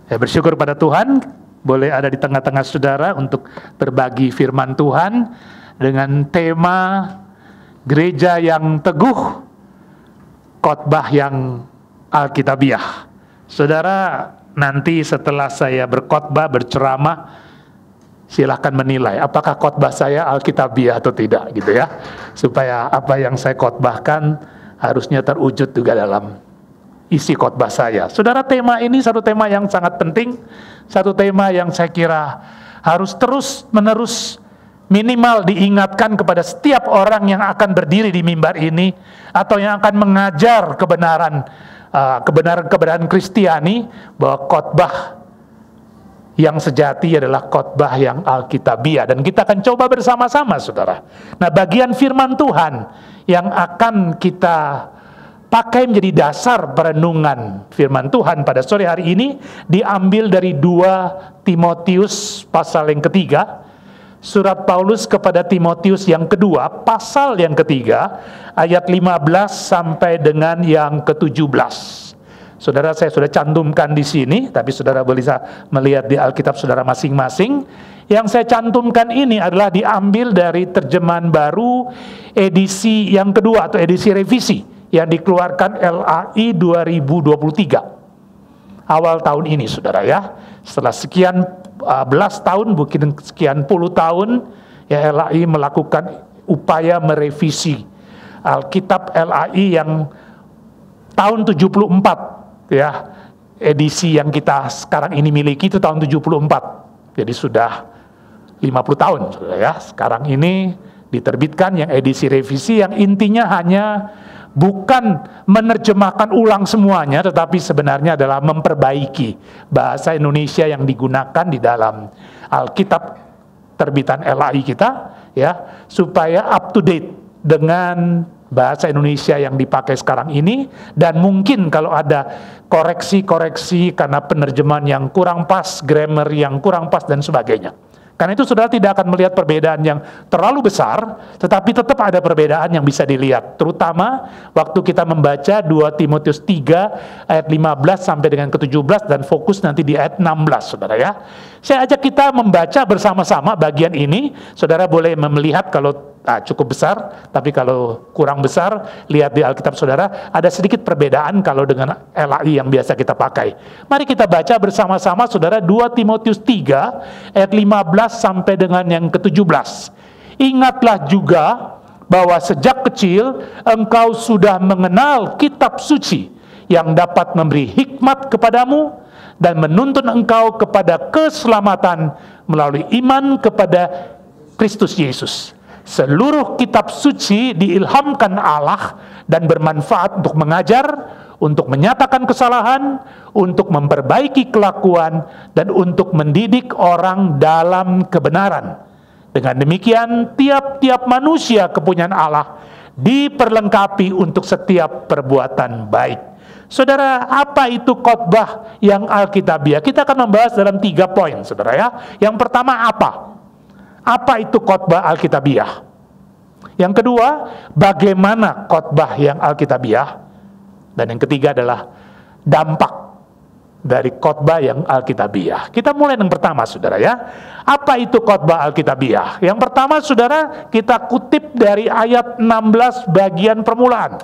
Saya bersyukur pada Tuhan, boleh ada di tengah-tengah saudara untuk berbagi firman Tuhan dengan tema gereja yang teguh, khotbah yang alkitabiah. Saudara, nanti setelah saya berkhotbah, berceramah, silahkan menilai apakah khotbah saya alkitabiah atau tidak, gitu ya. Supaya apa yang saya khotbahkan harusnya terwujud juga dalam isi khotbah saya. Saudara, tema ini satu tema yang sangat penting, satu tema yang saya kira harus terus-menerus minimal diingatkan kepada setiap orang yang akan berdiri di mimbar ini atau yang akan mengajar kebenaran Kristiani, bahwa khotbah yang sejati adalah khotbah yang alkitabiah, dan kita akan coba bersama-sama, saudara. Nah, bagian firman Tuhan yang akan kita pakai menjadi dasar perenungan firman Tuhan pada sore hari ini diambil dari 2 Timotius pasal yang ketiga, surat Paulus kepada Timotius yang kedua, pasal yang ketiga, ayat 15 sampai dengan yang ke-17. Saudara, saya sudah cantumkan di sini, tapi saudara bisa melihat di Alkitab saudara masing-masing. Yang saya cantumkan ini adalah diambil dari terjemahan baru edisi yang kedua atau edisi revisi yang dikeluarkan LAI 2023 awal tahun ini, saudara ya. Setelah sekian belas tahun, mungkin sekian puluh tahun, ya, LAI melakukan upaya merevisi Alkitab LAI yang tahun 74, ya, edisi yang kita sekarang ini miliki itu tahun 74. Jadi sudah 50 tahun, saudara ya. Sekarang ini diterbitkan yang edisi revisi yang intinya hanya bukan menerjemahkan ulang semuanya, tetapi sebenarnya adalah memperbaiki bahasa Indonesia yang digunakan di dalam Alkitab terbitan LAI kita, ya, supaya up to date dengan bahasa Indonesia yang dipakai sekarang ini, dan mungkin kalau ada koreksi-koreksi karena penerjemahan yang kurang pas, grammar yang kurang pas dan sebagainya. Karena itu saudara tidak akan melihat perbedaan yang terlalu besar, tetapi tetap ada perbedaan yang bisa dilihat. Terutama waktu kita membaca 2 Timotius 3 ayat 15 sampai dengan ke-17 dan fokus nanti di ayat 16, saudara ya. Saya ajak kita membaca bersama-sama bagian ini. Saudara boleh melihat kalau cukup besar, tapi kalau kurang besar, lihat di Alkitab saudara, ada sedikit perbedaan kalau dengan LAI yang biasa kita pakai. Mari kita baca bersama-sama, saudara, 2 Timotius 3 ayat 15 sampai dengan yang ke-17. Ingatlah juga bahwa sejak kecil engkau sudah mengenal kitab suci yang dapat memberi hikmat kepadamu dan menuntun engkau kepada keselamatan melalui iman kepada Kristus Yesus. Seluruh kitab suci diilhamkan Allah dan bermanfaat untuk mengajar, untuk menyatakan kesalahan, untuk memperbaiki kelakuan, dan untuk mendidik orang dalam kebenaran. Dengan demikian, tiap-tiap manusia kepunyaan Allah diperlengkapi untuk setiap perbuatan baik. Saudara, apa itu khotbah yang alkitabiah? Kita akan membahas dalam 3 poin, saudara ya. Yang pertama, apa? Apa itu khotbah alkitabiah? Yang kedua, bagaimana khotbah yang alkitabiah? Dan yang ketiga adalah dampak dari khotbah yang alkitabiah. Kita mulai yang pertama, saudara ya. Apa itu khotbah alkitabiah? Yang pertama, saudara, kita kutip dari ayat 16 bagian permulaan.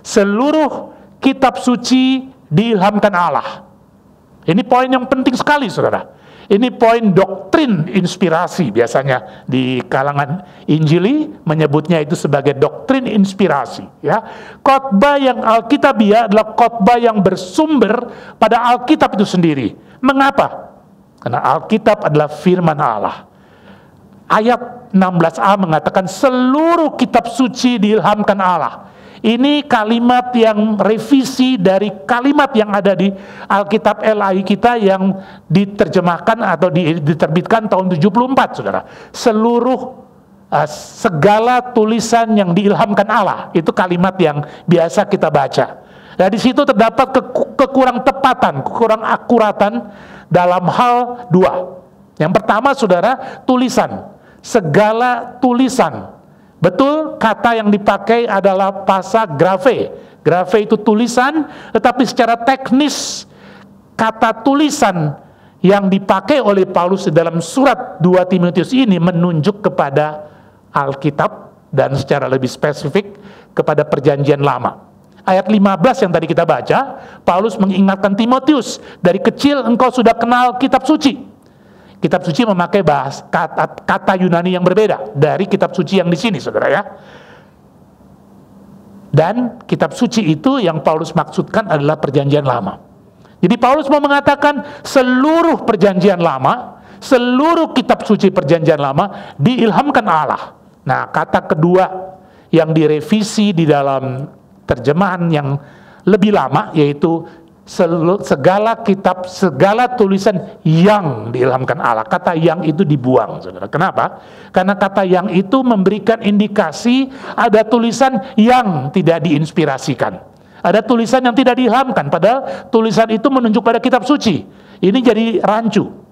Seluruh kitab suci diilhamkan Allah. Ini poin yang penting sekali, saudara. Ini poin doktrin inspirasi, biasanya di kalangan Injili menyebutnya itu sebagai doktrin inspirasi, ya. Khotbah yang alkitabiah adalah khotbah yang bersumber pada Alkitab itu sendiri. Mengapa? Karena Alkitab adalah firman Allah. Ayat 16a mengatakan seluruh kitab suci diilhamkan Allah. Ini kalimat yang revisi dari kalimat yang ada di Alkitab LAI kita yang diterjemahkan atau diterbitkan tahun 74, saudara. Segala tulisan yang diilhamkan Allah, itu kalimat yang biasa kita baca. Nah, di situ terdapat kekurang tepatan, kekurang akuratan dalam hal 2. Yang pertama, saudara, tulisan. Segala tulisan. Betul, kata yang dipakai adalah pasa grafe. Grafe itu tulisan, tetapi secara teknis kata tulisan yang dipakai oleh Paulus dalam surat 2 Timotius ini menunjuk kepada Alkitab dan secara lebih spesifik kepada Perjanjian Lama. Ayat 15 yang tadi kita baca, Paulus mengingatkan Timotius, dari kecil engkau sudah kenal kitab suci. Kitab suci memakai kata Yunani yang berbeda dari kitab suci yang di sini, saudara ya. Dan kitab suci itu yang Paulus maksudkan adalah Perjanjian Lama. Jadi Paulus mau mengatakan seluruh Perjanjian Lama, seluruh kitab suci Perjanjian Lama diilhamkan Allah. Nah, kata kedua yang direvisi di dalam terjemahan yang lebih lama, yaitu segala kitab, segala tulisan yang diilhamkan Allah. Kata yang itu dibuang, saudara. Kenapa? Karena kata yang itu memberikan indikasi ada tulisan yang tidak diinspirasikan, ada tulisan yang tidak diilhamkan, padahal tulisan itu menunjuk pada kitab suci. Ini jadi rancu.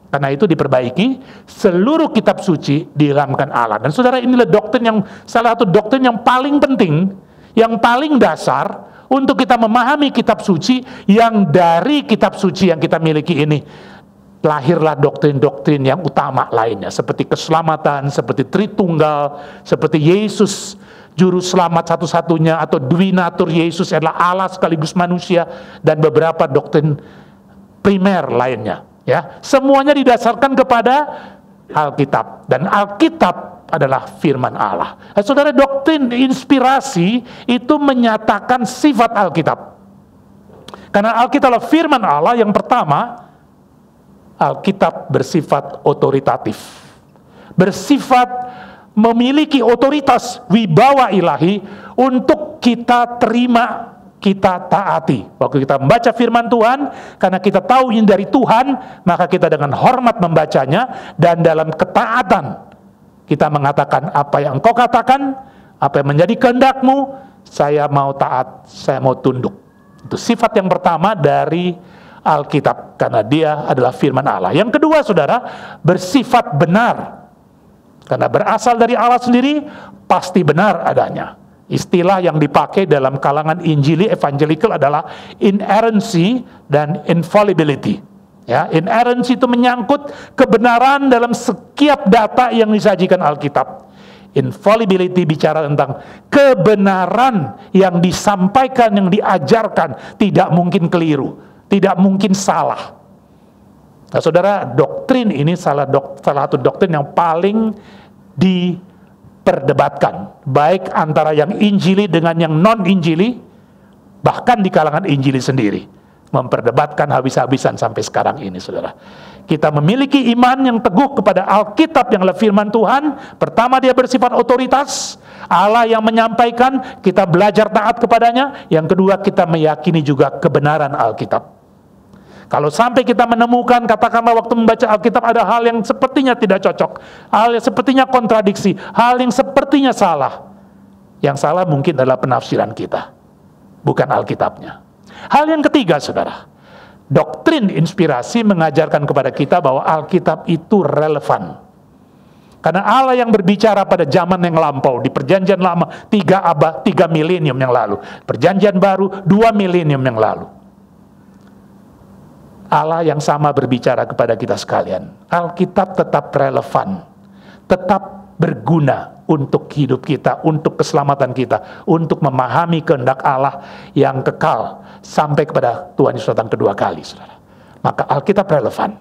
Karena itu diperbaiki, seluruh kitab suci diilhamkan Allah. Dan saudara, inilah doktrin yang, salah satu doktrin yang paling penting, yang paling dasar untuk kita memahami kitab suci. Yang dari kitab suci yang kita miliki ini lahirlah doktrin-doktrin yang utama lainnya, seperti keselamatan, seperti Tritunggal, seperti Yesus juru selamat satu-satunya, atau Dwinatur Yesus adalah Allah sekaligus manusia, dan beberapa doktrin primer lainnya. Ya, semuanya didasarkan kepada Alkitab, dan Alkitab adalah firman Allah. Nah, saudara, doktrin inspirasi itu menyatakan sifat Alkitab. Karena Alkitab adalah firman Allah. Yang pertama, Alkitab bersifat otoritatif, bersifat memiliki otoritas wibawa ilahi untuk kita terima, kita taati. Waktu kita membaca firman Tuhan, karena kita tahu ini dari Tuhan, maka kita dengan hormat membacanya, dan dalam ketaatan kita mengatakan apa yang engkau katakan, apa yang menjadi kehendakmu, saya mau taat, saya mau tunduk. Itu sifat yang pertama dari Alkitab, karena dia adalah firman Allah. Yang kedua, saudara, bersifat benar, karena berasal dari Allah sendiri, pasti benar adanya. Istilah yang dipakai dalam kalangan Injili evangelical adalah inerrancy dan infallibility. Ya, inerrancy itu menyangkut kebenaran dalam setiap data yang disajikan Alkitab. Infallibility bicara tentang kebenaran yang disampaikan, yang diajarkan tidak mungkin keliru, tidak mungkin salah. Nah, saudara, doktrin ini salah satu doktrin yang paling diperdebatkan, baik antara yang Injili dengan yang non-Injili, bahkan di kalangan Injili sendiri memperdebatkan habis-habisan sampai sekarang ini, saudara. Kita memiliki iman yang teguh kepada Alkitab yang adalah firman Tuhan. Pertama, dia bersifat otoritas, Allah yang menyampaikan, kita belajar taat kepadanya. Yang kedua, kita meyakini juga kebenaran Alkitab. Kalau sampai kita menemukan, katakanlah waktu membaca Alkitab ada hal yang sepertinya tidak cocok, hal yang sepertinya kontradiksi, hal yang sepertinya salah, yang salah mungkin adalah penafsiran kita, bukan Alkitabnya. Hal yang ketiga, saudara, doktrin inspirasi mengajarkan kepada kita bahwa Alkitab itu relevan. Karena Allah yang berbicara pada zaman yang lampau, di Perjanjian Lama 3 milenium yang lalu, Perjanjian Baru 2 milenium yang lalu, Allah yang sama berbicara kepada kita sekalian. Alkitab tetap relevan, tetap berguna untuk hidup kita, untuk keselamatan kita, untuk memahami kehendak Allah yang kekal sampai kepada Tuhan Yesus datang kedua kali, saudara. Maka Alkitab relevan.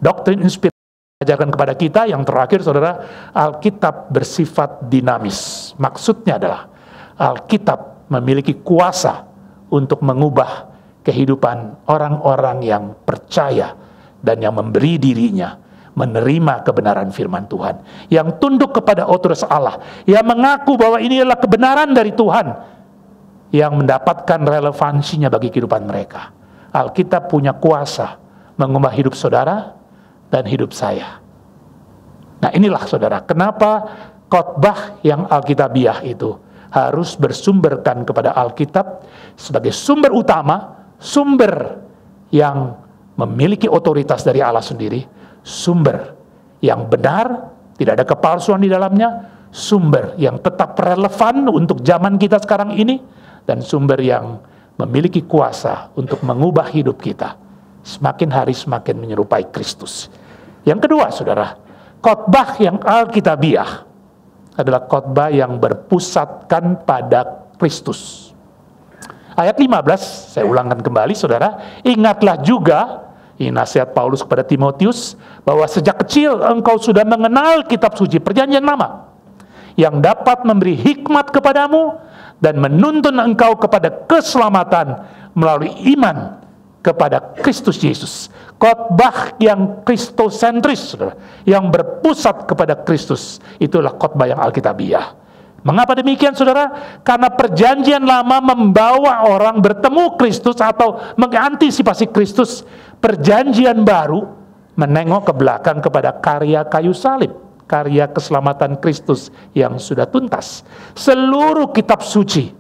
Doktrin inspirasi mengajarkan kepada kita yang terakhir, saudara, Alkitab bersifat dinamis. Maksudnya adalah Alkitab memiliki kuasa untuk mengubah kehidupan orang-orang yang percaya dan yang memberi dirinya menerima kebenaran firman Tuhan, yang tunduk kepada otoritas Allah, yang mengaku bahwa ini adalah kebenaran dari Tuhan, yang mendapatkan relevansinya bagi kehidupan mereka. Alkitab punya kuasa mengubah hidup saudara dan hidup saya. Nah, inilah, saudara, kenapa khotbah yang Alkitabiah itu harus bersumberkan kepada Alkitab sebagai sumber utama, sumber yang memiliki otoritas dari Allah sendiri, sumber yang benar, tidak ada kepalsuan di dalamnya, sumber yang tetap relevan untuk zaman kita sekarang ini, dan sumber yang memiliki kuasa untuk mengubah hidup kita. Semakin hari semakin menyerupai Kristus. Yang kedua, saudara, khotbah yang alkitabiah adalah khotbah yang berpusatkan pada Kristus. Ayat 15, saya ulangkan kembali, saudara. Ingatlah juga, ini nasihat Paulus kepada Timotius, bahwa sejak kecil engkau sudah mengenal kitab suci perjanjian lama, yang dapat memberi hikmat kepadamu dan menuntun engkau kepada keselamatan melalui iman kepada Kristus Yesus. Khotbah yang kristosentris, saudara, yang berpusat kepada Kristus, itulah khotbah yang alkitabiah. Mengapa demikian, saudara? Karena perjanjian lama membawa orang bertemu Kristus atau mengantisipasi Kristus. Perjanjian baru menengok ke belakang kepada karya kayu salib, karya keselamatan Kristus yang sudah tuntas. Seluruh kitab suci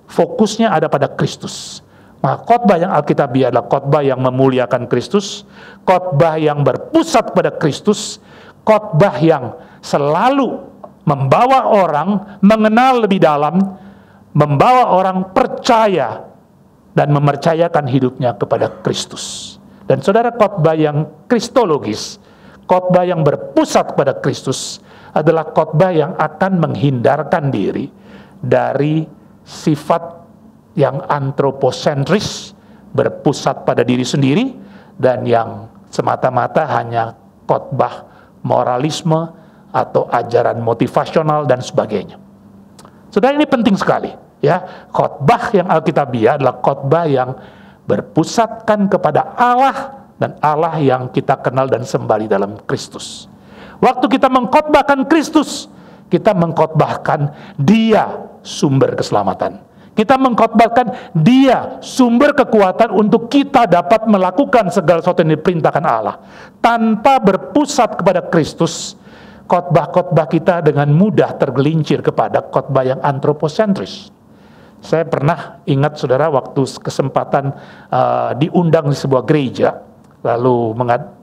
fokusnya ada pada Kristus. Maka khotbah yang alkitabiah adalah khotbah yang memuliakan Kristus, khotbah yang berpusat pada Kristus, khotbah yang selalu membawa orang mengenal lebih dalam, membawa orang percaya dan mempercayakan hidupnya kepada Kristus. Dan saudara, khotbah yang kristologis, khotbah yang berpusat pada Kristus adalah khotbah yang akan menghindarkan diri dari sifat yang antroposentris, berpusat pada diri sendiri, dan yang semata-mata hanya khotbah moralisme atau ajaran motivasional dan sebagainya. Saudara, ini penting sekali, ya. Khotbah yang alkitabiah adalah khotbah yang berpusatkan kepada Allah, dan Allah yang kita kenal dan sembah di dalam Kristus. Waktu kita mengkhotbahkan Kristus, kita mengkhotbahkan Dia sumber keselamatan. Kita mengkhotbahkan Dia sumber kekuatan untuk kita dapat melakukan segala sesuatu yang diperintahkan Allah. Tanpa berpusat kepada Kristus, khotbah-khotbah kita dengan mudah tergelincir kepada khotbah yang antroposentris. Saya pernah ingat, saudara, waktu kesempatan diundang di sebuah gereja, lalu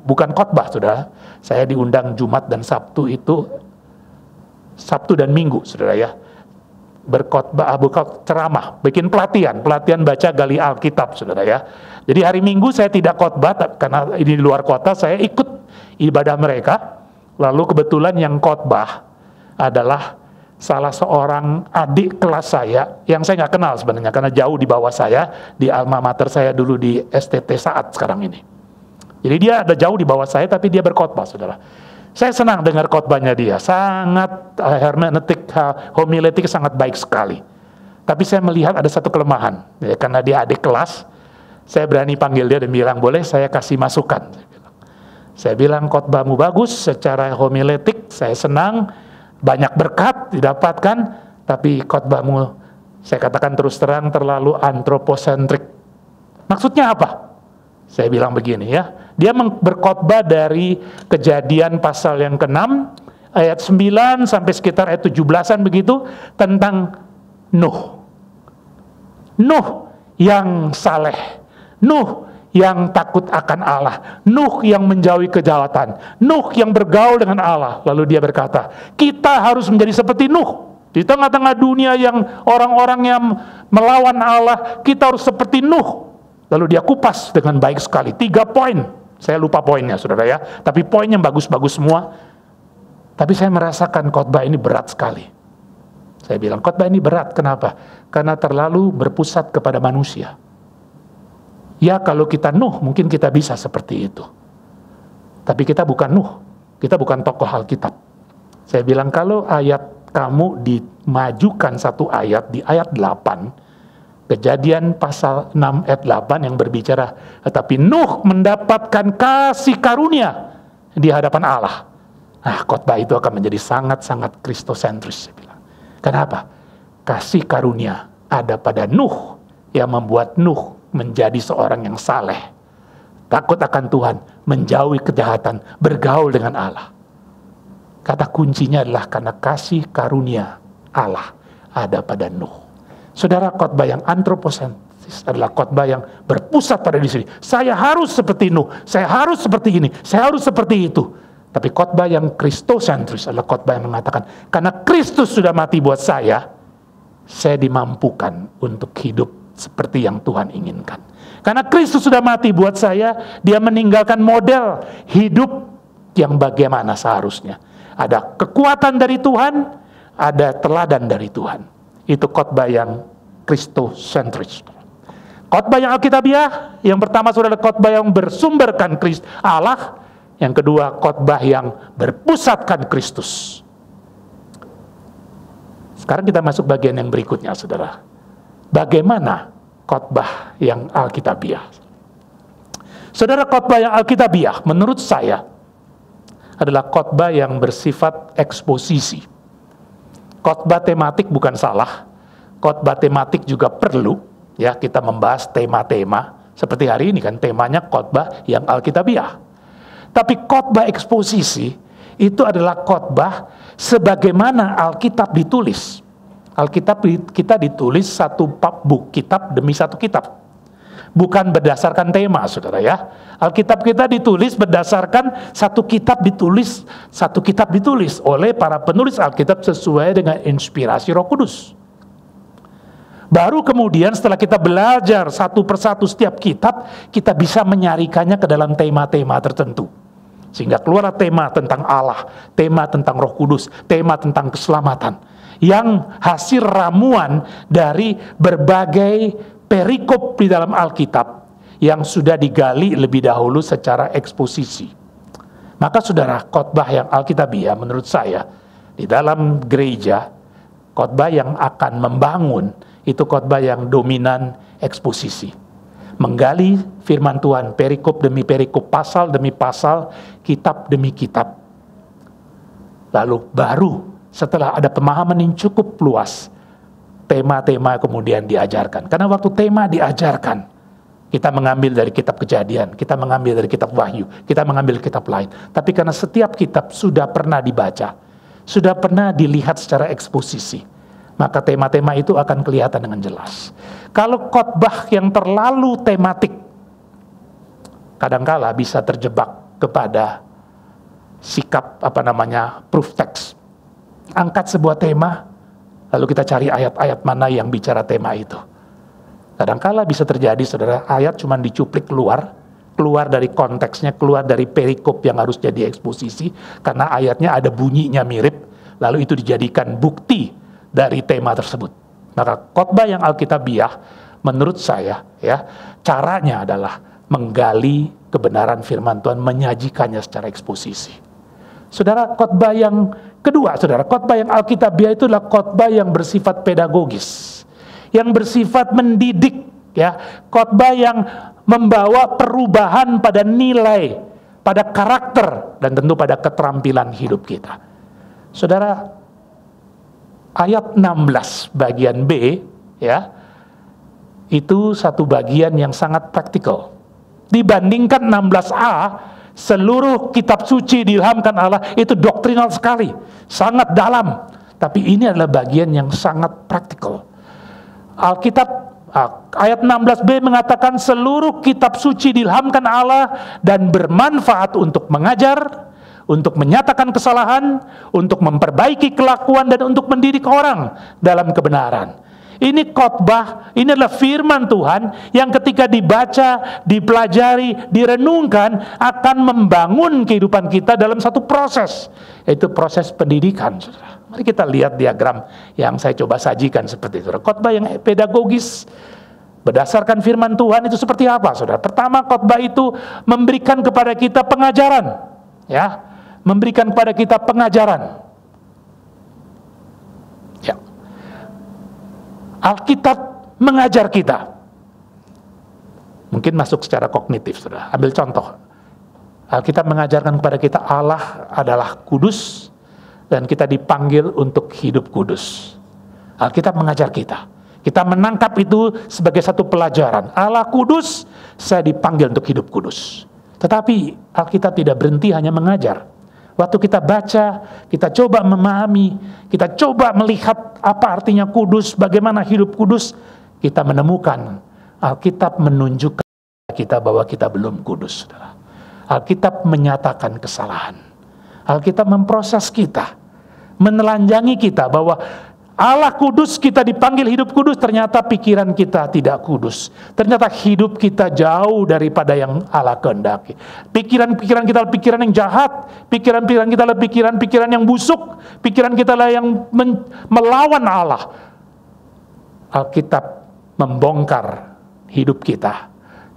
bukan khotbah, saudara. Saya diundang Jumat dan Sabtu itu, Sabtu dan Minggu, saudara, ya. Berkhotbah, ceramah, bikin pelatihan baca gali Alkitab, saudara, ya. Jadi hari Minggu saya tidak khotbah karena ini di luar kota, saya ikut ibadah mereka. Lalu kebetulan yang khotbah adalah salah seorang adik kelas saya yang saya nggak kenal sebenarnya karena jauh di bawah saya di alma mater saya dulu di STT Saat sekarang ini. Jadi dia ada jauh di bawah saya tapi dia berkhotbah, saudara. Saya senang dengar khotbahnya dia, sangat hermeneutik, homiletik sangat baik sekali. Tapi saya melihat ada satu kelemahan, ya, karena dia adik kelas, saya berani panggil dia dan bilang, boleh saya kasih masukan. Saya bilang, khotbahmu bagus secara homiletik, saya senang, banyak berkat didapatkan, tapi khotbahmu, saya katakan terus terang, terlalu antroposentrik. Maksudnya apa? Saya bilang begini, ya. Dia berkhotbah dari Kejadian pasal yang ke-6, ayat 9 sampai sekitar ayat 17-an begitu, tentang Nuh. Nuh yang saleh. Nuh yang takut akan Allah. Nuh yang menjauhi kejahatan. Nuh yang bergaul dengan Allah. Lalu dia berkata, kita harus menjadi seperti Nuh. Di tengah-tengah dunia yang orang-orang yang melawan Allah, kita harus seperti Nuh. Lalu dia kupas dengan baik sekali. 3 poin. Saya lupa poinnya, saudara, ya. Tapi poinnya bagus-bagus semua. Tapi saya merasakan khotbah ini berat sekali. Saya bilang, khotbah ini berat. Kenapa? Karena terlalu berpusat kepada manusia. Ya, kalau kita Nuh, mungkin kita bisa seperti itu. Tapi kita bukan Nuh. Kita bukan tokoh Alkitab. Saya bilang, kalau ayat kamu dimajukan satu ayat, di ayat 8, Kejadian pasal 6 ayat 8 yang berbicara, tetapi Nuh mendapatkan kasih karunia di hadapan Allah. Nah, khotbah itu akan menjadi sangat-sangat kristosentris, saya bilang. Kenapa? Kasih karunia ada pada Nuh yang membuat Nuh menjadi seorang yang saleh, takut akan Tuhan, menjauhi kejahatan, bergaul dengan Allah. Kata kuncinya adalah karena kasih karunia Allah ada pada Nuh. Saudara, khotbah yang antroposentris adalah khotbah yang berpusat pada diri sendiri. Saya harus seperti Nuh, saya harus seperti ini, saya harus seperti itu. Tapi khotbah yang kristosentris adalah khotbah yang mengatakan, karena Kristus sudah mati buat saya dimampukan untuk hidup seperti yang Tuhan inginkan. Karena Kristus sudah mati buat saya, dia meninggalkan model hidup yang bagaimana seharusnya. Ada kekuatan dari Tuhan, ada teladan dari Tuhan. Itu khotbah yang Kristosentris. Khotbah yang Alkitabiah, yang pertama saudara khotbah yang bersumberkan Kristus Allah, yang kedua khotbah yang berpusatkan Kristus. Sekarang kita masuk bagian yang berikutnya, saudara. Bagaimana khotbah yang Alkitabiah? Saudara, khotbah yang Alkitabiah menurut saya adalah khotbah yang bersifat eksposisi. Khotbah tematik bukan salah, khotbah tematik juga perlu. Ya, kita membahas tema-tema seperti hari ini kan temanya khotbah yang Alkitabiah. Tapi khotbah eksposisi itu adalah khotbah sebagaimana Alkitab ditulis. Alkitab kita ditulis satu bab kitab demi satu kitab. Bukan berdasarkan tema, saudara ya. Alkitab kita ditulis berdasarkan satu kitab ditulis oleh para penulis Alkitab sesuai dengan inspirasi Roh Kudus. Baru kemudian setelah kita belajar satu persatu setiap kitab, kita bisa menyarikannya ke dalam tema-tema tertentu. Sehingga keluar tema tentang Allah, tema tentang Roh Kudus, tema tentang keselamatan. Yang hasil ramuan dari berbagai perikop di dalam Alkitab yang sudah digali lebih dahulu secara eksposisi. Maka saudara, khotbah yang Alkitabiah menurut saya di dalam gereja, khotbah yang akan membangun itu khotbah yang dominan eksposisi. Menggali firman Tuhan, perikop demi perikop, pasal demi pasal, kitab demi kitab. Lalu baru setelah ada pemahaman yang cukup luas, tema-tema kemudian diajarkan. Karena waktu tema diajarkan, kita mengambil dari kitab Kejadian, kita mengambil dari kitab Wahyu, kita mengambil kitab lain. Tapi karena setiap kitab sudah pernah dibaca, sudah pernah dilihat secara eksposisi, maka tema-tema itu akan kelihatan dengan jelas. Kalau khotbah yang terlalu tematik, kadangkala bisa terjebak kepada sikap proof text. Angkat sebuah tema, lalu kita cari ayat-ayat mana yang bicara tema itu. Kadangkala bisa terjadi, saudara, ayat cuma dicuplik keluar dari konteksnya, keluar dari perikop yang harus jadi eksposisi, karena ayatnya ada bunyinya mirip, lalu itu dijadikan bukti dari tema tersebut. Maka khotbah yang Alkitabiah menurut saya ya, caranya adalah menggali kebenaran firman Tuhan, menyajikannya secara eksposisi. Saudara, khotbah yang kedua, saudara, khotbah yang Alkitabiah itu adalah khotbah yang bersifat pedagogis, yang bersifat mendidik ya, khotbah yang membawa perubahan pada nilai, pada karakter, dan tentu pada keterampilan hidup kita. Saudara, ayat 16 bagian B ya, itu satu bagian yang sangat praktikal. Dibandingkan 16a, seluruh kitab suci diilhamkan Allah, itu doktrinal sekali, sangat dalam. Tapi ini adalah bagian yang sangat praktikal. Alkitab ayat 16b mengatakan seluruh kitab suci diilhamkan Allah dan bermanfaat untuk mengajar, untuk menyatakan kesalahan, untuk memperbaiki kelakuan, dan untuk mendidik orang dalam kebenaran. Ini khotbah, ini adalah firman Tuhan yang ketika dibaca, dipelajari, direnungkan akan membangun kehidupan kita dalam satu proses, yaitu proses pendidikan. Saudara, mari kita lihat diagram yang saya coba sajikan seperti itu. Khotbah yang pedagogis berdasarkan firman Tuhan itu seperti apa, saudara? Pertama, khotbah itu memberikan kepada kita pengajaran, ya, memberikan kepada kita pengajaran. Ya. Alkitab mengajar kita. Mungkin masuk secara kognitif, saudara. Ambil contoh. Alkitab mengajarkan kepada kita Allah adalah kudus dan kita dipanggil untuk hidup kudus. Alkitab mengajar kita. Kita menangkap itu sebagai satu pelajaran. Allah kudus, saya dipanggil untuk hidup kudus. Tetapi Alkitab tidak berhenti hanya mengajar. Waktu kita baca, kita coba memahami, kita coba melihat apa artinya kudus, bagaimana hidup kudus, kita menemukan Alkitab menunjukkan kita bahwa kita belum kudus, saudara. Alkitab menyatakan kesalahan. Alkitab memproses kita, menelanjangi kita bahwa Allah kudus, kita dipanggil hidup kudus, ternyata pikiran kita tidak kudus. Ternyata hidup kita jauh daripada yang Allah kehendaki. Pikiran-pikiran kita pikiran yang jahat, pikiran-pikiran kita adalah pikiran-pikiran yang busuk, pikiran kita adalah yang melawan Allah. Alkitab membongkar hidup kita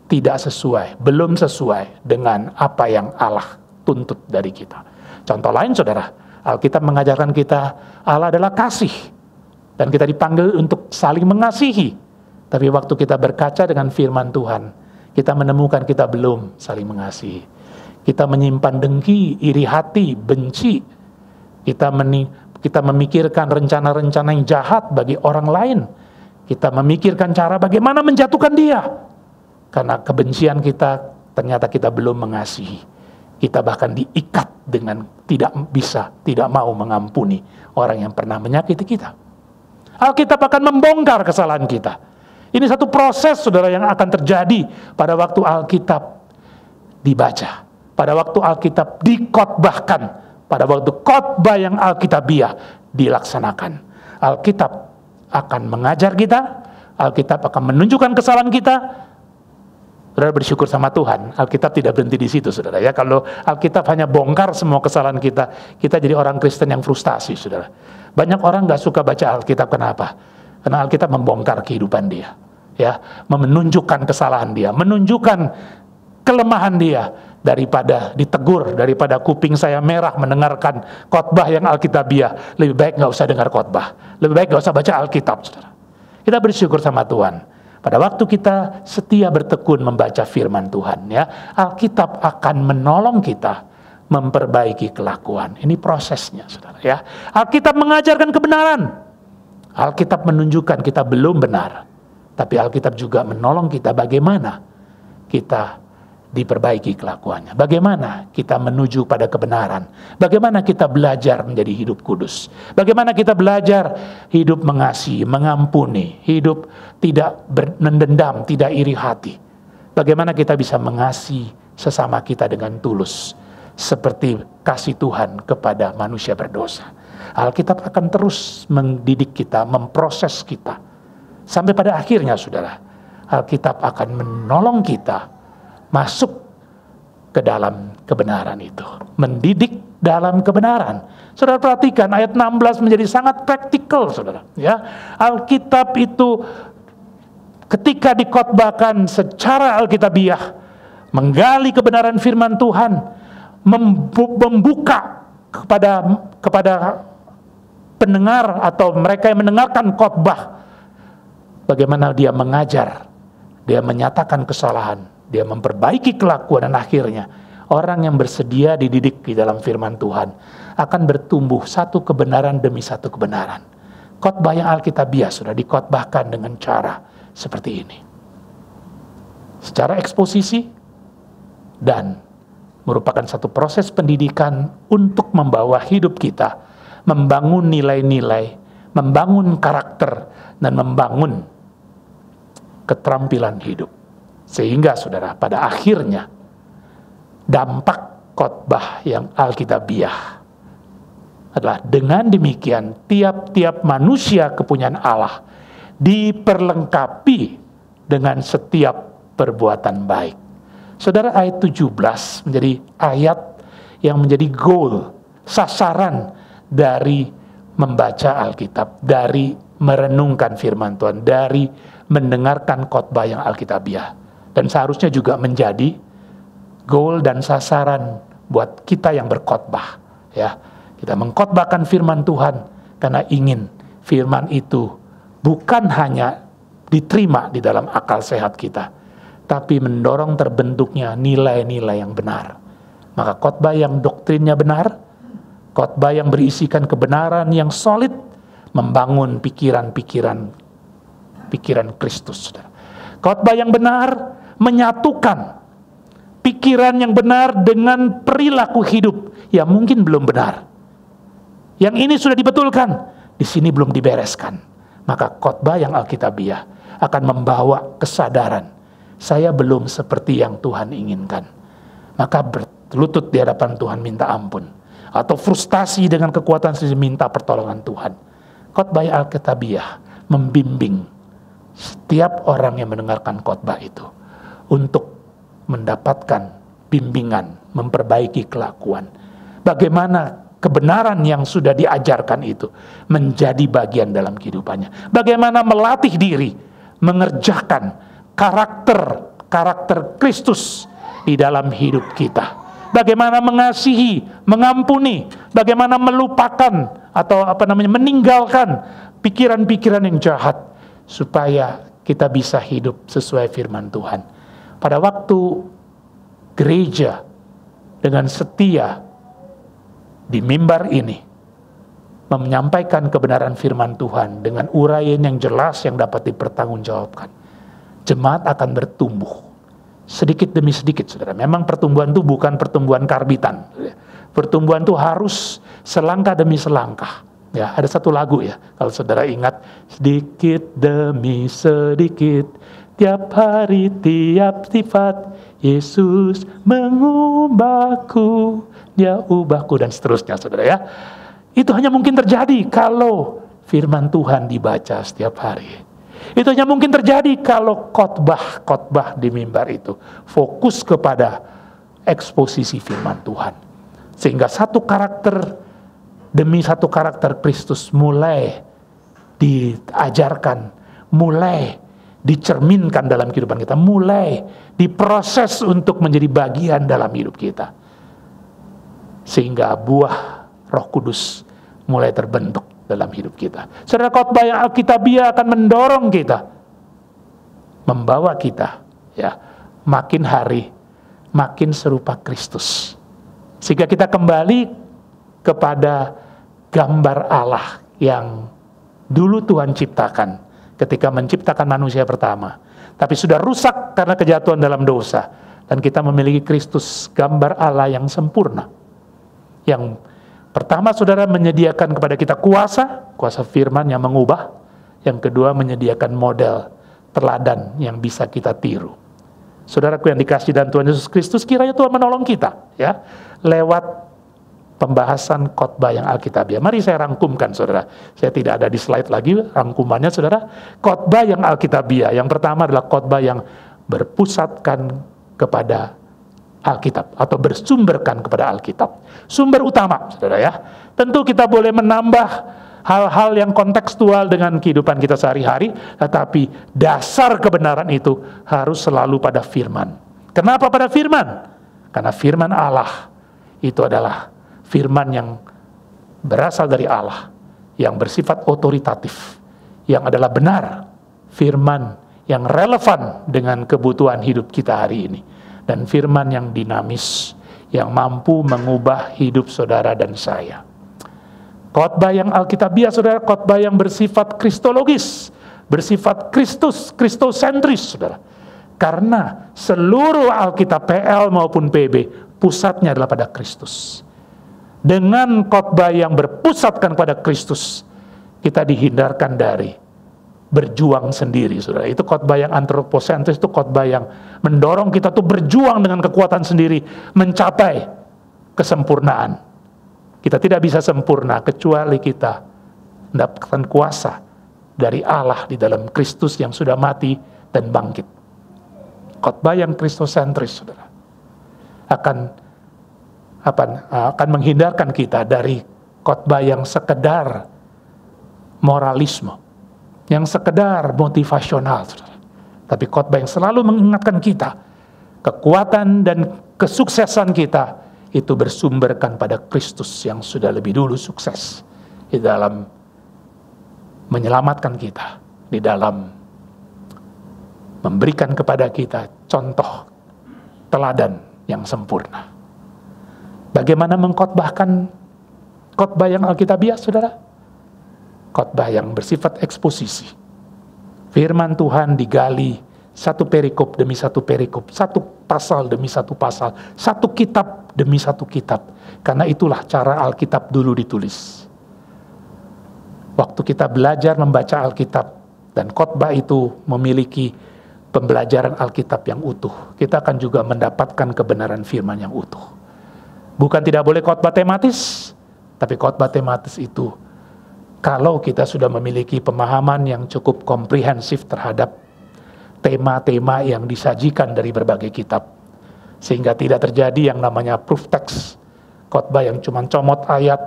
tidak sesuai, belum sesuai dengan apa yang Allah tuntut dari kita. Contoh lain, saudara, Alkitab mengajarkan kita Allah adalah kasih. Dan kita dipanggil untuk saling mengasihi. Tapi waktu kita berkaca dengan firman Tuhan, kita menemukan kita belum saling mengasihi. Kita menyimpan dengki, iri hati, benci. Kita memikirkan rencana-rencana yang jahat bagi orang lain. Kita memikirkan cara bagaimana menjatuhkan dia. Karena kebencian kita, ternyata kita belum mengasihi. Kita bahkan diikat dengan tidak mau mengampuni orang yang pernah menyakiti kita. Alkitab akan membongkar kesalahan kita. Ini satu proses, saudara, yang akan terjadi pada waktu Alkitab dibaca, pada waktu Alkitab dikotbahkan, pada waktu khotbah yang Alkitabiah dilaksanakan. Alkitab akan mengajar kita, Alkitab akan menunjukkan kesalahan kita. Saudara bersyukur sama Tuhan, Alkitab tidak berhenti di situ, saudara. Ya, kalau Alkitab hanya bongkar semua kesalahan kita, kita jadi orang Kristen yang frustasi, saudara. Banyak orang nggak suka baca Alkitab, kenapa? Karena Alkitab membongkar kehidupan dia, ya, menunjukkan kesalahan dia, menunjukkan kelemahan dia, daripada ditegur, daripada kuping saya merah mendengarkan khotbah yang Alkitabiah, lebih baik nggak usah dengar khotbah, lebih baik nggak usah baca Alkitab, saudara. Kita bersyukur sama Tuhan. Pada waktu kita setia bertekun membaca firman Tuhan, ya, Alkitab akan menolong kita memperbaiki kelakuan. Ini prosesnya, saudara, ya. Alkitab mengajarkan kebenaran. Alkitab menunjukkan kita belum benar. Tapi Alkitab juga menolong kita bagaimana kita diperbaiki kelakuannya. Bagaimana kita menuju pada kebenaran. Bagaimana kita belajar menjadi hidup kudus. Bagaimana kita belajar hidup mengasihi, mengampuni. Hidup tidak mendendam, tidak iri hati. Bagaimana kita bisa mengasihi sesama kita dengan tulus. Seperti kasih Tuhan kepada manusia berdosa. Alkitab akan terus mendidik kita, memproses kita. Sampai pada akhirnya, saudara, Alkitab akan menolong kita masuk ke dalam kebenaran itu. Mendidik dalam kebenaran. Saudara perhatikan, ayat 16 menjadi sangat praktikal, saudara. Ya, Alkitab itu ketika dikhotbahkan secara Alkitabiah, menggali kebenaran firman Tuhan, membuka kepada pendengar atau mereka yang mendengarkan khotbah, bagaimana dia mengajar, dia menyatakan kesalahan, dia memperbaiki kelakuan, dan akhirnya orang yang bersedia dididik di dalam firman Tuhan akan bertumbuh satu kebenaran demi satu kebenaran. Khotbah yang Alkitabiah sudah dikhotbahkan dengan cara seperti ini, secara eksposisi, dan merupakan satu proses pendidikan untuk membawa hidup kita, membangun nilai-nilai, membangun karakter, dan membangun keterampilan hidup. Sehingga, saudara, pada akhirnya dampak khotbah yang Alkitabiah adalah dengan demikian tiap-tiap manusia kepunyaan Allah diperlengkapi dengan setiap perbuatan baik. Saudara, ayat 17 menjadi ayat yang menjadi goal, sasaran dari membaca Alkitab, dari merenungkan firman Tuhan, dari mendengarkan khotbah yang Alkitabiah. Dan seharusnya juga menjadi goal dan sasaran buat kita yang berkhotbah, ya. Kita mengkhotbahkan firman Tuhan karena ingin firman itu bukan hanya diterima di dalam akal sehat kita, tapi mendorong terbentuknya nilai-nilai yang benar. Maka khotbah yang doktrinnya benar, khotbah yang berisikan kebenaran yang solid, membangun pikiran Kristus, saudara. Khotbah yang benar menyatukan pikiran yang benar dengan perilaku hidup yang mungkin belum benar. Yang ini sudah dibetulkan, di sini belum dibereskan. Maka khotbah yang Alkitabiah akan membawa kesadaran, saya belum seperti yang Tuhan inginkan. Maka berlutut di hadapan Tuhan minta ampun. Atau frustasi dengan kekuatan sendiri minta pertolongan Tuhan. Khotbah Alkitabiah membimbing setiap orang yang mendengarkan khotbah itu untuk mendapatkan bimbingan, memperbaiki kelakuan. Bagaimana kebenaran yang sudah diajarkan itu menjadi bagian dalam kehidupannya. Bagaimana melatih diri, mengerjakan karakter Kristus di dalam hidup kita. Bagaimana mengasihi, mengampuni, bagaimana melupakan atau meninggalkan pikiran-pikiran yang jahat supaya kita bisa hidup sesuai firman Tuhan. Pada waktu gereja dengan setia di mimbar ini menyampaikan kebenaran firman Tuhan dengan uraian yang jelas yang dapat dipertanggungjawabkan, jemaat akan bertumbuh sedikit demi sedikit, saudara. Memang pertumbuhan itu bukan pertumbuhan karbitan. Pertumbuhan itu harus selangkah demi selangkah. Ya, ada satu lagu ya, kalau saudara ingat, sedikit demi sedikit, tiap hari, tiap sifat, Yesus mengubahku, Dia ubahku, dan seterusnya, saudara ya. Itu hanya mungkin terjadi kalau firman Tuhan dibaca setiap hari. Itu hanya mungkin terjadi kalau khotbah di mimbar itu fokus kepada eksposisi firman Tuhan. Sehingga satu karakter demi satu karakter Kristus mulai diajarkan, mulai dicerminkan dalam kehidupan kita, mulai diproses untuk menjadi bagian dalam hidup kita. Sehingga buah Roh Kudus mulai terbentuk dalam hidup kita. Saudara, khotbah yang Alkitabiah akan mendorong kita, membawa kita ya makin hari makin serupa Kristus, sehingga kita kembali kepada gambar Allah yang dulu Tuhan ciptakan ketika menciptakan manusia pertama, tapi sudah rusak karena kejatuhan dalam dosa, dan kita memiliki Kristus, gambar Allah yang sempurna, yang pertama, saudara, menyediakan kepada kita kuasa firman yang mengubah. Yang kedua, menyediakan model teladan yang bisa kita tiru. Saudaraku yang dikasihi dan Tuhan Yesus Kristus, kiranya Tuhan menolong kita ya lewat pembahasan khotbah yang Alkitabiah. Mari saya rangkumkan, saudara. Saya tidak ada di slide lagi rangkumannya, saudara. Khotbah yang Alkitabiah. Yang pertama adalah khotbah yang berpusatkan kepada Alkitab atau bersumberkan kepada Alkitab. Sumber utama, saudara ya. Tentu kita boleh menambah hal-hal yang kontekstual dengan kehidupan kita sehari-hari, tetapi dasar kebenaran itu harus selalu pada firman. Kenapa pada firman? Karena firman Allah itu adalah firman yang berasal dari Allah, yang bersifat otoritatif, yang adalah benar, firman yang relevan dengan kebutuhan hidup kita hari ini. Dan firman yang dinamis, yang mampu mengubah hidup saudara dan saya. Khotbah yang Alkitabiah, saudara, khotbah yang bersifat kristologis, bersifat kristosentris, saudara. Karena seluruh Alkitab PL maupun PB, pusatnya adalah pada Kristus. Dengan khotbah yang berpusatkan pada Kristus, kita dihindarkan dari berjuang sendiri, saudara. Itu khotbah yang antroposentris, itu khotbah yang mendorong kita tuh berjuang dengan kekuatan sendiri, mencapai kesempurnaan. Kita tidak bisa sempurna kecuali kita mendapatkan kuasa dari Allah di dalam Kristus yang sudah mati dan bangkit. Khotbah yang kristosentris, saudara, akan menghindarkan kita dari khotbah yang sekedar moralisme, yang sekedar motivasional, saudara. Tapi khotbah yang selalu mengingatkan kita, kekuatan dan kesuksesan kita itu bersumberkan pada Kristus yang sudah lebih dulu sukses di dalam menyelamatkan kita, di dalam memberikan kepada kita contoh teladan yang sempurna. Bagaimana mengkhotbahkan khotbah yang Alkitabiah, saudara? Khotbah yang bersifat eksposisi. Firman Tuhan digali satu perikop demi satu perikop, satu pasal demi satu pasal, satu kitab demi satu kitab. Karena itulah cara Alkitab dulu ditulis. Waktu kita belajar membaca Alkitab dan khotbah itu memiliki pembelajaran Alkitab yang utuh, kita akan juga mendapatkan kebenaran firman yang utuh. Bukan tidak boleh khotbah tematis, tapi khotbah tematis itu Kalau kita sudah memiliki pemahaman yang cukup komprehensif terhadap tema-tema yang disajikan dari berbagai kitab, sehingga tidak terjadi yang namanya proof text, khotbah yang cuma comot ayat,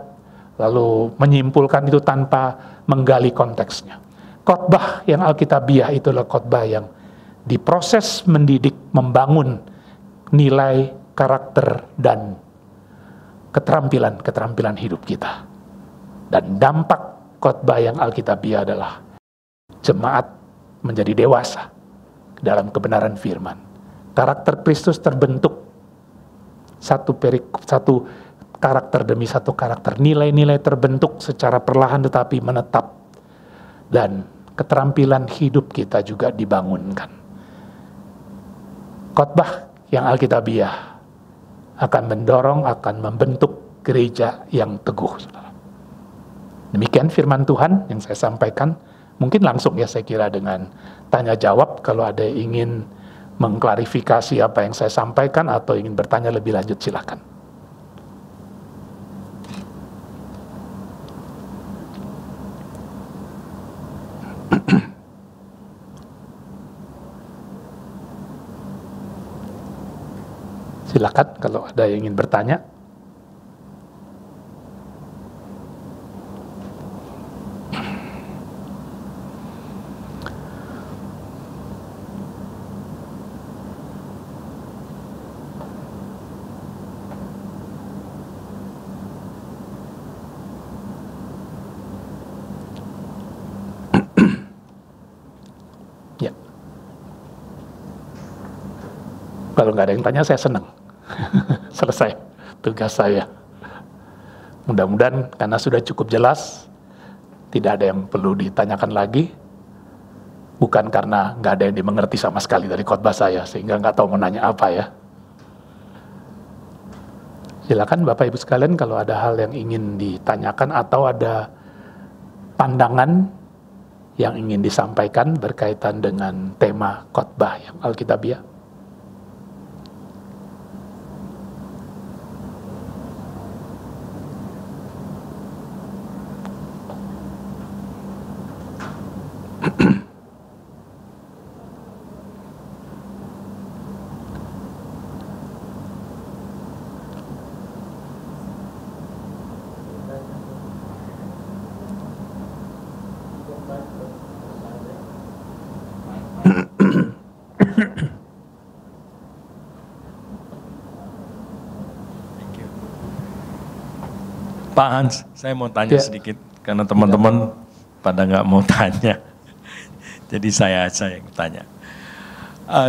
lalu menyimpulkan itu tanpa menggali konteksnya. Khotbah yang alkitabiah itulah khotbah yang diproses mendidik, membangun nilai, karakter, dan keterampilan hidup kita. Dan dampak khotbah yang alkitabiah adalah jemaat menjadi dewasa dalam kebenaran firman. Karakter Kristus terbentuk satu karakter demi satu karakter. Nilai-nilai terbentuk secara perlahan tetapi menetap. Dan keterampilan hidup kita juga dibangunkan. Khotbah yang alkitabiah akan mendorong, akan membentuk gereja yang teguh. Demikian firman Tuhan yang saya sampaikan. Mungkin langsung ya saya kira dengan tanya jawab, kalau ada yang ingin mengklarifikasi apa yang saya sampaikan atau ingin bertanya lebih lanjut, silakan. Silakan kalau ada yang ingin bertanya. Ya. Kalau nggak ada yang tanya, saya senang. Selesai tugas saya. Mudah-mudahan karena sudah cukup jelas, tidak ada yang perlu ditanyakan lagi. Bukan karena nggak ada yang dimengerti sama sekali dari khotbah saya, sehingga nggak tahu mau nanya apa ya. Silakan Bapak Ibu sekalian kalau ada hal yang ingin ditanyakan atau ada pandangan yang ingin disampaikan berkaitan dengan tema khotbah yang alkitabiah. Pak Hans, saya mau tanya sedikit karena teman-teman pada nggak mau tanya, jadi saya yang tanya.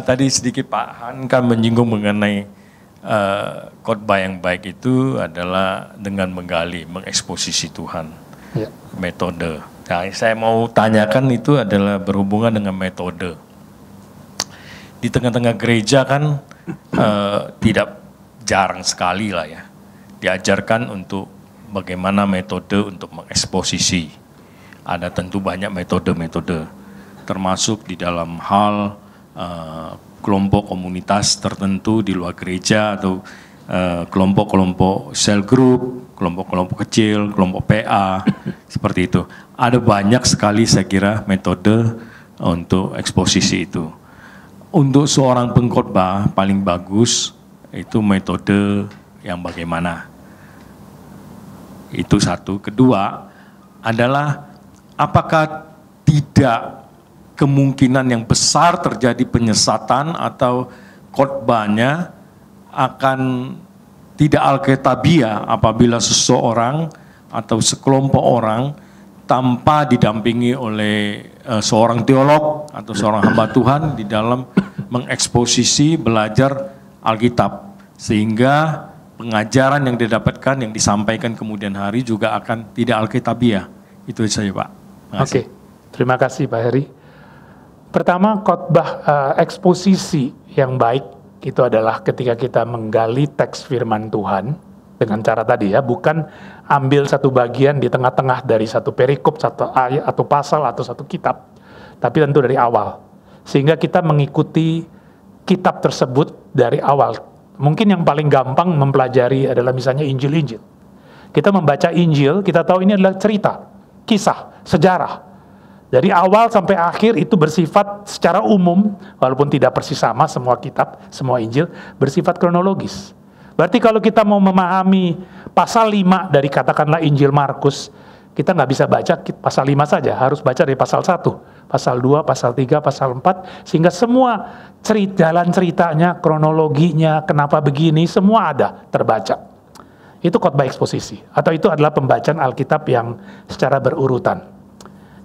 Tadi sedikit Pak Han kan menyinggung mengenai khotbah yang baik itu adalah dengan menggali, mengeksposisi Tuhan, metode. Nah, saya mau tanyakan itu adalah berhubungan dengan metode. Di tengah-tengah gereja kan tidak jarang sekali lah ya diajarkan untuk bagaimana metode untuk mengeksposisi. Ada tentu banyak metode-metode, termasuk di dalam hal kelompok komunitas tertentu di luar gereja atau kelompok-kelompok cell group, kelompok-kelompok kecil, kelompok PA, seperti itu. Ada banyak sekali saya kira metode untuk eksposisi itu. Untuk seorang pengkhotbah paling bagus itu metode yang bagaimana? Itu satu. Kedua adalah apakah tidak kemungkinan yang besar terjadi penyesatan atau khotbahnya akan tidak alkitabiah apabila seseorang atau sekelompok orang tanpa didampingi oleh seorang teolog atau seorang hamba Tuhan di dalam mengeksposisi belajar Alkitab, sehingga pengajaran yang didapatkan, yang disampaikan kemudian hari juga akan tidak alkitabiah. Itu saja Pak. Oke, terima kasih Pak Heri. Pertama, khotbah eksposisi yang baik itu adalah ketika kita menggali teks firman Tuhan dengan cara tadi ya, bukan ambil satu bagian di tengah-tengah dari satu perikop, satu ayat atau pasal atau satu kitab, tapi tentu dari awal. Sehingga kita mengikuti kitab tersebut dari awal. Mungkin yang paling gampang mempelajari adalah misalnya Injil-Injil. Kita membaca Injil, kita tahu ini adalah cerita. kisah, sejarah. Dari awal sampai akhir itu bersifat secara umum, walaupun tidak persis sama semua kitab, semua Injil, bersifat kronologis. Berarti kalau kita mau memahami pasal 5 dari katakanlah Injil Markus, kita nggak bisa baca pasal 5 saja, harus baca dari pasal 1, pasal 2, pasal 3, pasal 4, sehingga semua jalan ceritanya, kronologinya, kenapa begini, semua ada terbaca. Itu khotbah eksposisi, atau itu adalah pembacaan Alkitab yang secara berurutan.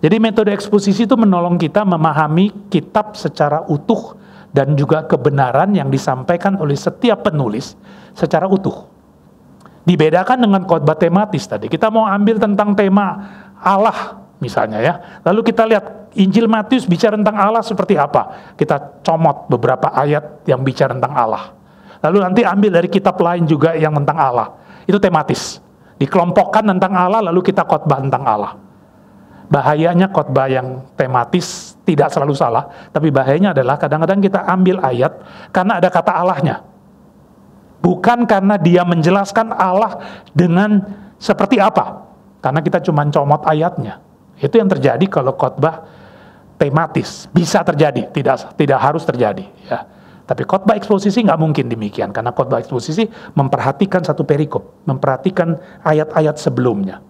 Jadi metode eksposisi itu menolong kita memahami kitab secara utuh dan juga kebenaran yang disampaikan oleh setiap penulis secara utuh. Dibedakan dengan khotbah tematis tadi. Kita mau ambil tentang tema Allah misalnya ya. Lalu kita lihat Injil Matius bicara tentang Allah seperti apa. Kita comot beberapa ayat yang bicara tentang Allah. Lalu nanti ambil dari kitab lain juga yang tentang Allah. Itu tematis. Dikelompokkan tentang Allah lalu kita khotbah tentang Allah. Bahayanya khotbah yang tematis tidak selalu salah, tapi bahayanya adalah kadang-kadang kita ambil ayat karena ada kata Allahnya. Bukan karena dia menjelaskan Allah dengan seperti apa, karena kita cuma comot ayatnya. Itu yang terjadi kalau khotbah tematis. Bisa terjadi, tidak harus terjadi. Ya. Tapi khotbah eksposisi nggak mungkin demikian, karena khotbah eksposisi memperhatikan satu perikop, memperhatikan ayat-ayat sebelumnya.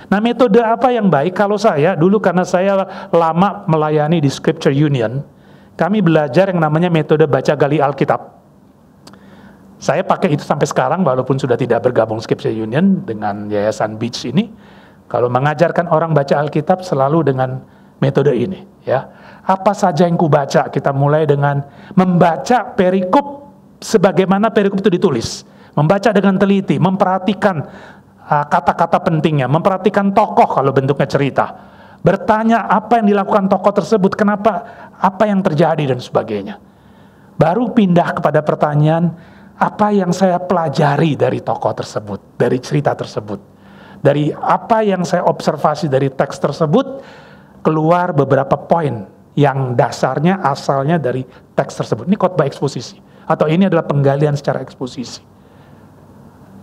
Nah, metode apa yang baik? Kalau saya, dulu karena saya lama melayani di Scripture Union, kami belajar yang namanya metode baca gali Alkitab. Saya pakai itu sampai sekarang, walaupun sudah tidak bergabung Scripture Union dengan Yayasan Beach ini. Kalau mengajarkan orang baca Alkitab selalu dengan metode ini. Ya, apa saja yang kubaca, kita mulai dengan membaca perikop sebagaimana perikop itu ditulis. Membaca dengan teliti, memperhatikan kata-kata pentingnya, memperhatikan tokoh kalau bentuknya cerita, bertanya apa yang dilakukan tokoh tersebut, kenapa, apa yang terjadi dan sebagainya. Baru pindah kepada pertanyaan, apa yang saya pelajari dari tokoh tersebut, dari cerita tersebut, dari apa yang saya observasi dari teks tersebut, keluar beberapa poin yang dasarnya asalnya dari teks tersebut. Ini khotbah eksposisi, atau ini adalah penggalian secara eksposisi.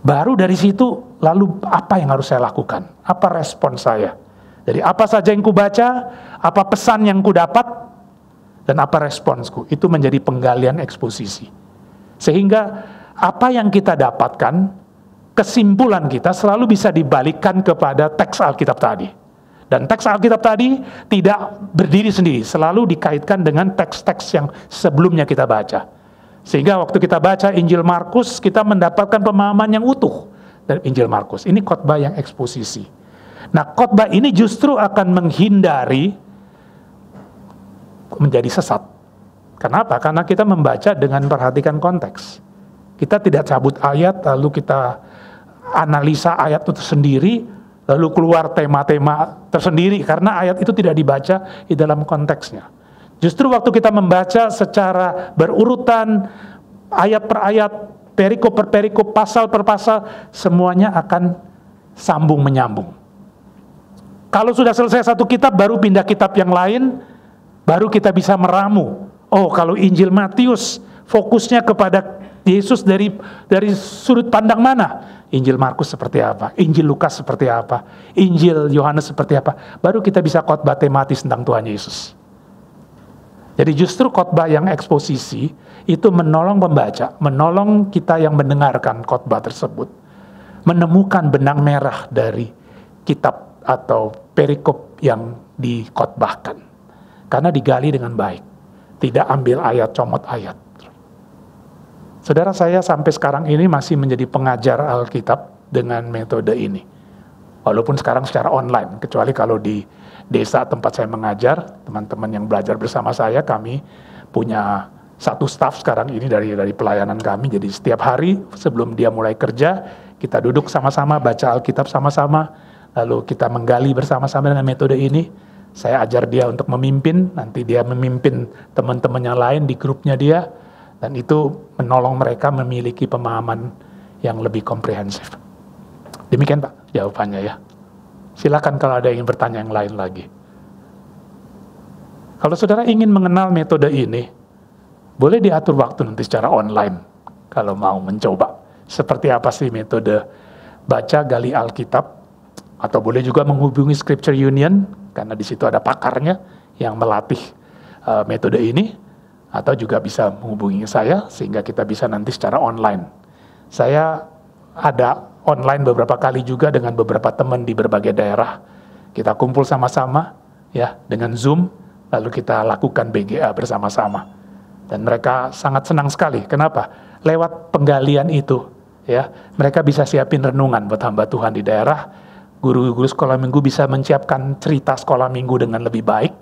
Baru dari situ, lalu apa yang harus saya lakukan? Apa respon saya? Dari apa saja yang kubaca, apa pesan yang kudapat, dan apa responsku? Itu menjadi penggalian eksposisi. Sehingga apa yang kita dapatkan, kesimpulan kita selalu bisa dibalikkan kepada teks Alkitab tadi. Dan teks Alkitab tadi tidak berdiri sendiri, selalu dikaitkan dengan teks-teks yang sebelumnya kita baca. Sehingga waktu kita baca Injil Markus, kita mendapatkan pemahaman yang utuh dari Injil Markus. Ini khotbah yang eksposisi. Nah, khotbah ini justru akan menghindari menjadi sesat. Kenapa? Karena kita membaca dengan perhatikan konteks. Kita tidak cabut ayat, lalu kita analisa ayat itu sendiri, lalu keluar tema-tema tersendiri, karena ayat itu tidak dibaca di dalam konteksnya. Justru waktu kita membaca secara berurutan, ayat per ayat, perikop per perikop, pasal per pasal, semuanya akan sambung menyambung. Kalau sudah selesai satu kitab, baru pindah kitab yang lain, baru kita bisa meramu. Oh, kalau Injil Matius fokusnya kepada Yesus dari sudut pandang mana? Injil Markus seperti apa? Injil Lukas seperti apa? Injil Yohanes seperti apa? Baru kita bisa khotbah tematis tentang Tuhan Yesus. Jadi justru khotbah yang eksposisi itu menolong pembaca, menolong kita yang mendengarkan khotbah tersebut, menemukan benang merah dari kitab atau perikop yang dikhotbahkan. Karena digali dengan baik, tidak ambil ayat, comot ayat. Saudara, saya sampai sekarang ini masih menjadi pengajar Alkitab dengan metode ini. Walaupun sekarang secara online, kecuali kalau di desa tempat saya mengajar, teman-teman yang belajar bersama saya, kami punya satu staf sekarang ini dari pelayanan kami. Jadi setiap hari sebelum dia mulai kerja, kita duduk sama-sama, baca Alkitab sama-sama, lalu kita menggali bersama-sama dengan metode ini. Saya ajar dia untuk memimpin, nanti dia memimpin teman-teman yang lain di grupnya dia, dan itu menolong mereka memiliki pemahaman yang lebih komprehensif. Demikian Pak jawabannya ya. Silakan kalau ada yang ingin bertanya yang lain lagi. Kalau saudara ingin mengenal metode ini, boleh diatur waktu nanti secara online. Kalau mau mencoba. Seperti apa sih metode baca gali Alkitab Atau boleh juga menghubungi Scripture Union, karena di situ ada pakarnya yang melatih metode ini. Atau juga bisa menghubungi saya, sehingga kita bisa nanti secara online. Saya ada online beberapa kali juga dengan beberapa teman di berbagai daerah. Kita kumpul sama-sama ya dengan Zoom, lalu kita lakukan BGA bersama-sama. Dan mereka sangat senang sekali. Kenapa? Lewat penggalian itu, ya, mereka bisa siapin renungan buat hamba Tuhan di daerah. Guru-guru sekolah minggu bisa menyiapkan cerita sekolah minggu dengan lebih baik,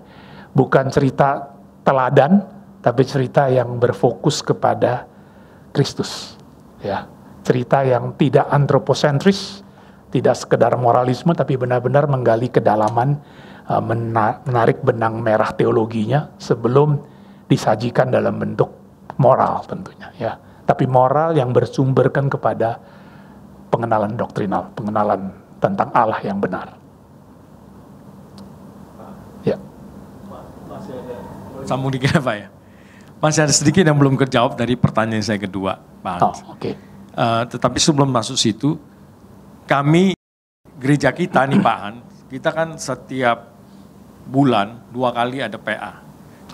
bukan cerita teladan, tapi cerita yang berfokus kepada Kristus, ya. Cerita yang tidak antroposentris, tidak sekedar moralisme, tapi benar-benar menggali kedalaman, menarik benang merah teologinya sebelum disajikan dalam bentuk moral tentunya, ya. Tapi moral yang bersumberkan kepada pengenalan doktrinal, pengenalan tentang Allah yang benar. Ya. Sambung dikit Pak ya. Masih ada sedikit yang belum terjawab dari pertanyaan saya kedua, Pak Hans. Oke. Tetapi sebelum masuk situ, kami gereja kita nih Pak Hans, kita kan setiap bulan 2 kali ada PA.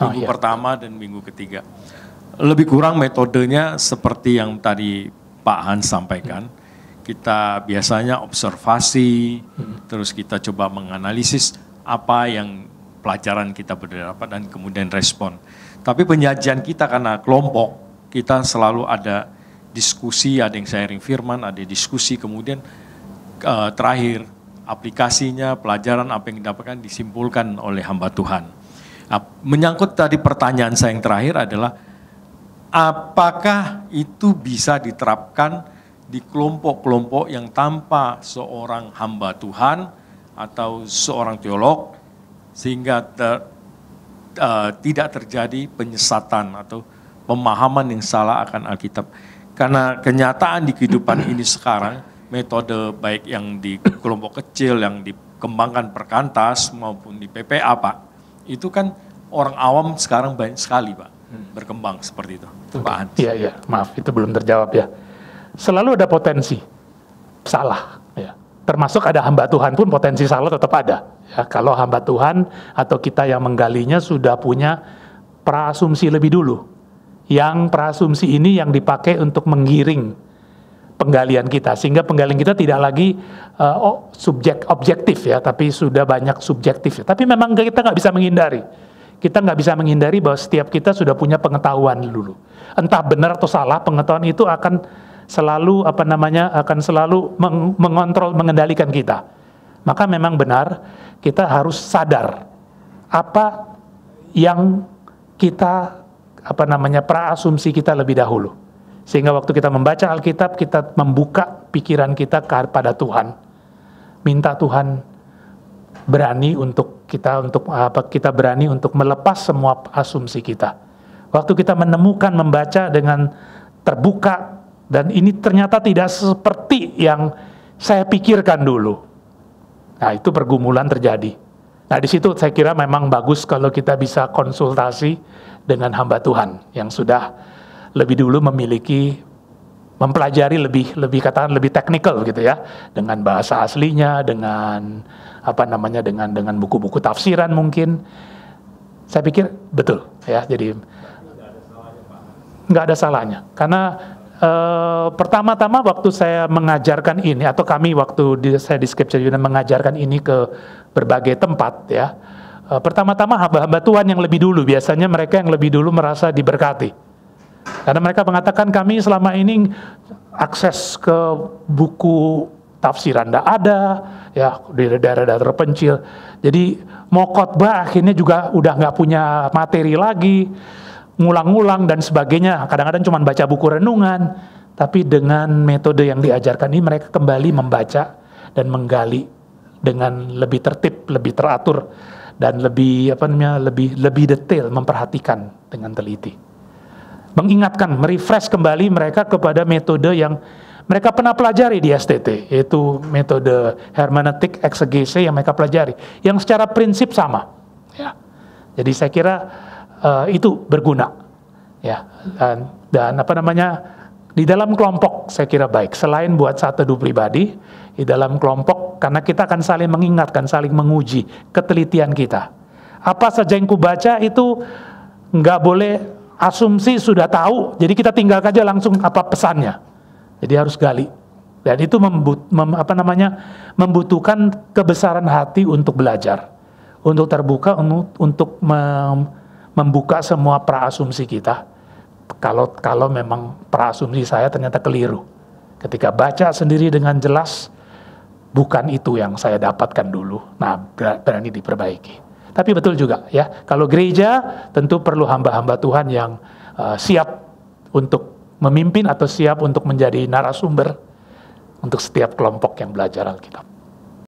Minggu pertama dan minggu ketiga. Lebih kurang metodenya seperti yang tadi Pak Hans sampaikan. Kita biasanya observasi, terus kita coba menganalisis apa yang pelajaran kita berdapat dan kemudian respon. Tapi penyajian kita karena kelompok, kita selalu ada diskusi, ada yang sharing firman, ada diskusi, kemudian terakhir aplikasinya, pelajaran apa yang didapatkan disimpulkan oleh hamba Tuhan. Nah, menyangkut tadi pertanyaan saya yang terakhir adalah, apakah itu bisa diterapkan di kelompok-kelompok yang tanpa seorang hamba Tuhan atau seorang teolog, sehingga tidak terjadi penyesatan atau pemahaman yang salah akan Alkitab. Karena kenyataan di kehidupan ini sekarang, metode baik yang di kelompok kecil, yang dikembangkan perkantas maupun di PPA Pak, itu kan orang awam sekarang banyak sekali Pak, berkembang seperti itu. Pak Hans. Iya, maaf itu belum terjawab ya. Selalu ada potensi salah, ya. Termasuk ada hamba Tuhan pun potensi salah tetap ada. Ya, kalau hamba Tuhan atau kita yang menggalinya sudah punya praasumsi lebih dulu. Yang praasumsi ini yang dipakai untuk menggiring penggalian kita. Sehingga penggalian kita tidak lagi objektif ya, tapi sudah banyak subjektif. Tapi memang kita nggak bisa menghindari. Kita nggak bisa menghindari bahwa setiap kita sudah punya pengetahuan dulu. Entah benar atau salah, pengetahuan itu akan selalu akan selalu mengontrol, mengendalikan kita. Maka memang benar kita harus sadar apa yang kita praasumsi kita lebih dahulu. Sehingga waktu kita membaca Alkitab, kita membuka pikiran kita kepada Tuhan. Minta Tuhan berani untuk kita berani untuk melepas semua asumsi kita. Waktu kita menemukan, membaca dengan terbuka, dan ini ternyata tidak seperti yang saya pikirkan dulu. Nah, itu pergumulan terjadi. Nah, di situ saya kira memang bagus kalau kita bisa konsultasi dengan hamba Tuhan yang sudah lebih dulu mempelajari lebih teknikal gitu ya, dengan bahasa aslinya, dengan dengan buku-buku tafsiran mungkin. Saya pikir betul ya, jadi nggak ada salahnya. Karena pertama-tama waktu saya mengajarkan ini, atau kami saya di Scripture Union mengajarkan ini ke berbagai tempat ya, pertama-tama hamba-hamba Tuhan yang lebih dulu, biasanya mereka yang lebih dulu merasa diberkati. Karena mereka mengatakan kami selama ini akses ke buku tafsiran tidak ada, ya di daerah-daerah terpencil. Jadi mau khotbah akhirnya juga udah nggak punya materi lagi, ngulang-ngulang dan sebagainya. Kadang-kadang cuma baca buku renungan, tapi dengan metode yang diajarkan ini mereka kembali membaca dan menggali dengan lebih tertib, lebih teratur, dan lebih detail, memperhatikan dengan teliti. Mengingatkan, merefresh kembali mereka kepada metode yang mereka pernah pelajari di STT, yaitu metode hermeneutik eksegese yang mereka pelajari, yang secara prinsip sama. Ya. Jadi saya kira itu berguna, ya. Dan di dalam kelompok saya kira baik. Selain buat satu pribadi, di dalam kelompok Karena kita akan saling mengingatkan, saling menguji ketelitian kita. Apa saja yang kubaca itu nggak boleh asumsi sudah tahu, jadi kita tinggal aja langsung apa pesannya. Jadi harus gali. Dan itu membutuhkan kebesaran hati untuk belajar, untuk terbuka, untuk membuka semua praasumsi kita. Kalau memang praasumsi saya ternyata keliru. Ketika baca sendiri dengan jelas, bukan itu yang saya dapatkan dulu. Nah, berani diperbaiki. Tapi betul juga ya, kalau gereja tentu perlu hamba-hamba Tuhan yang siap untuk memimpin atau siap untuk menjadi narasumber untuk setiap kelompok yang belajar Alkitab.